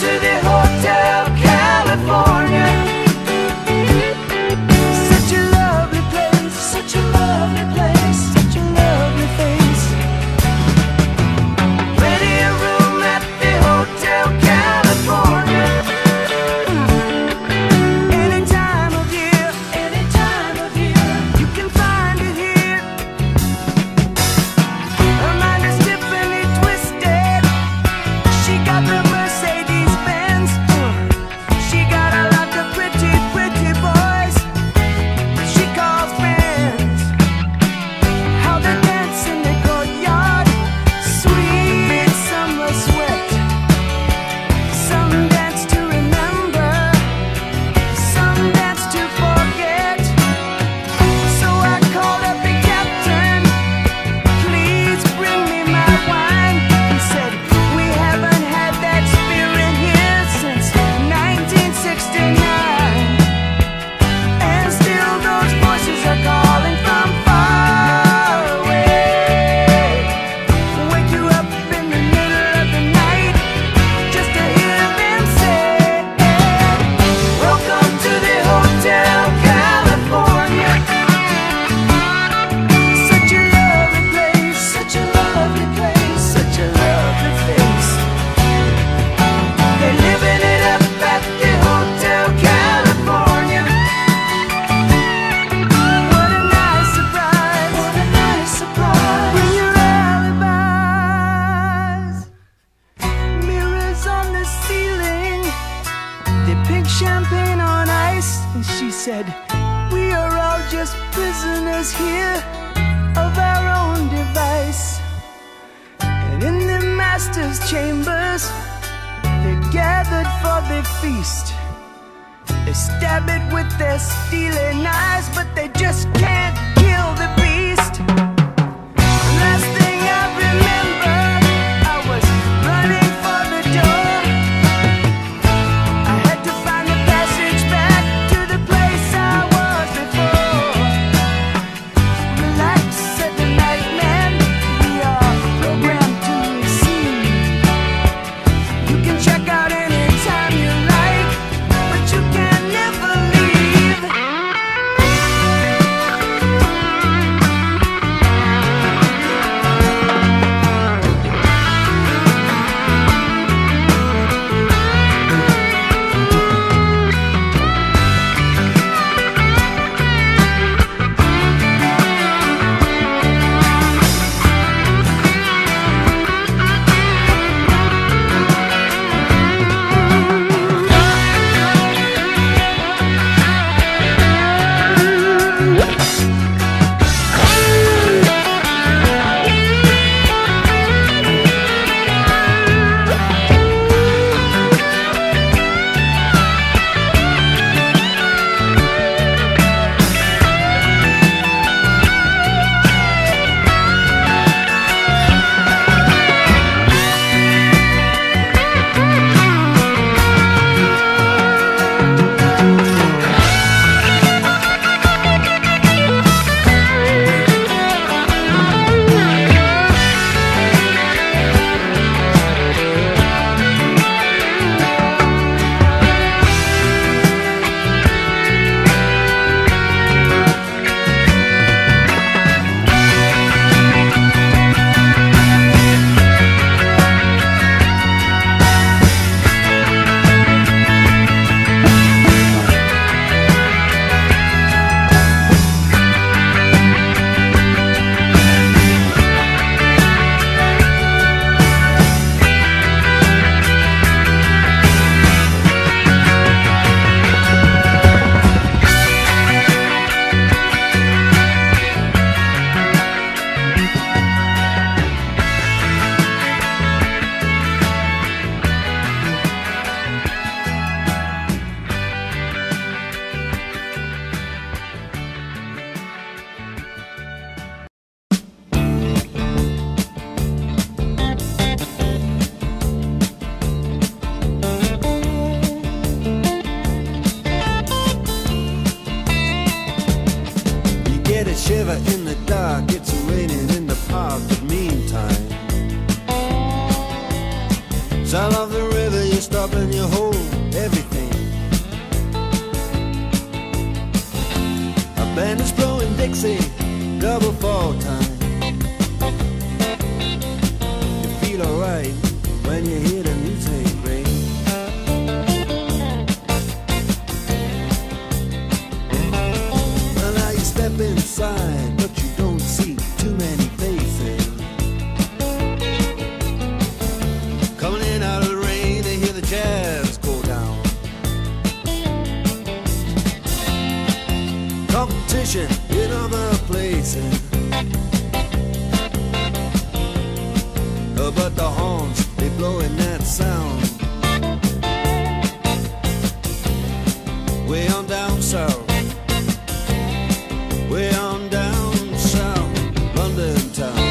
to the Hotel California. Such a lovely place, such a lovely place, such a lovely face. Plenty of room at the Hotel California. Any time of year, you can find it here. Her mind is Tiffany twisted. She got the Mercedes Benz. She got a lot of pretty, pretty boys she calls friends. How they dance in the courtyard, sweet summer sweat. Some dance to remember, some dance to forget. So I called up the captain, please bring me my wine. He said, we haven't had that spirit here since 1969. And still those voices are calling from far away. Wake you up in the middle of the night just to hear them say, welcome to the Hotel California. Such a lovely place, such a lovely place, such a lovely face. They're living it up at the Hotel California. What a nice surprise, what a nice surprise. Bring your alibis. Mirrors on the ceiling, they pink champagne on ice. And she said, we are all just prisoners here of our own device. And in the master's chambers, they're gathered for the feast. They stab it with their steely knives, but they just can't kill the beast. Last thing I remember, I was running for the door. I had to find the passage back to the place I was before. Relax, said the night man, we are programmed to receive. You can check out anytime you like, but you can never leave. up and you hold everything. A band is blowing Dixie, double fall time. You feel alright when you hear the music ring. Well, now you step inside, but you don't see too many faces. Coming in out of the rain, they hear the jazz go down. Competition in other places, but the horns, they blowing that sound. Way on down south, way on down south, London town.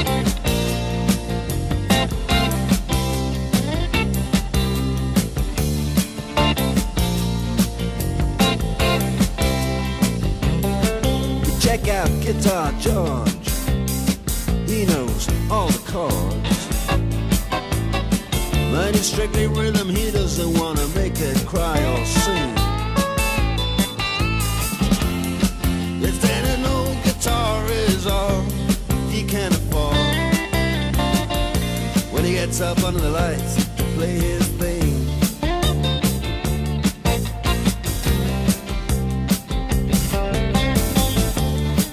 Check out Guitar George, he knows all the chords. But it's strictly rhythm, he doesn't want to make it cry or sing. If then an old guitar is all he can afford, when he gets up under the lights to play his thing.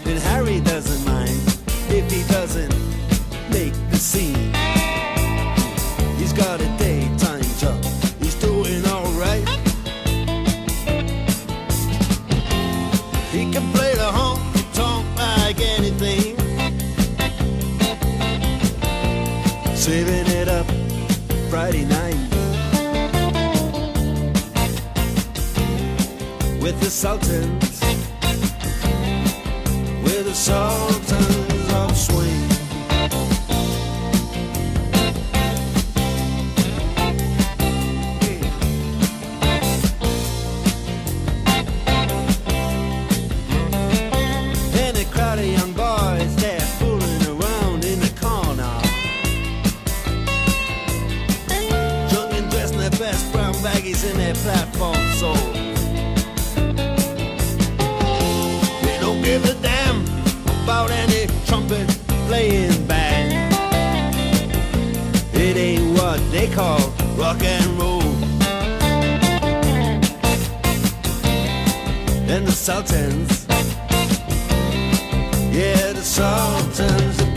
And Harry doesn't mind if he doesn't make the scene. He's got a daytime job, he's doing alright. He can play the honky-tonk like anything, saving it up Friday night with the Sultans, with the Sultans of Swing. Young boys, they're fooling around in the corner, drunk and dressed in their best brown baggies in their platform soles. They don't give a damn about any trumpet playing band. It ain't what they call rock and roll. And the Sultans, yeah, the Sultans.